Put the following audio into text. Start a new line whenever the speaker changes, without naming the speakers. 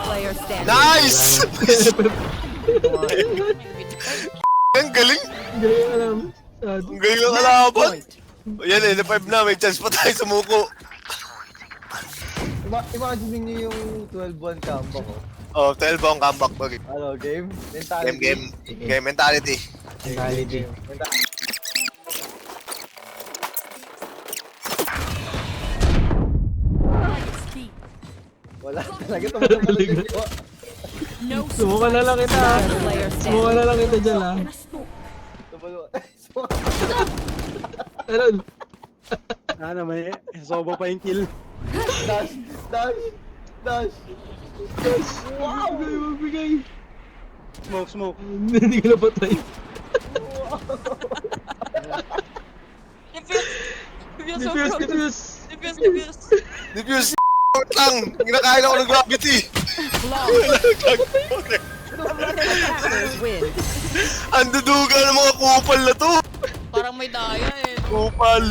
player standing.
Nice! Ang galing!
Galing alam. Sad.
Ang galing ang alaban! Yan eh, na-5 na, may chance pa tayo sumuko.
Imagine niyo yung 12-1 combo ko.
Oh, 12 ang comeback ko.
Ano, game? Mentality.
Game mentality.
Mentality.
Wala talaga tumatalo.
Subukan na lang kita ha.
Player standing.
Subukan na lang kita dyan ha. Meron.
Ano, may sobo pa yung kill.
Dash! Dash! Dash!
Wow! Magbigay.
Smoke, smoke.
Hindi ka napatay. Defuse.
Diffuse lang! Ginakain ako ng gravity!
Win.
Ang duduga ng mga kupal na to!
Parang may daya eh.
Kupal!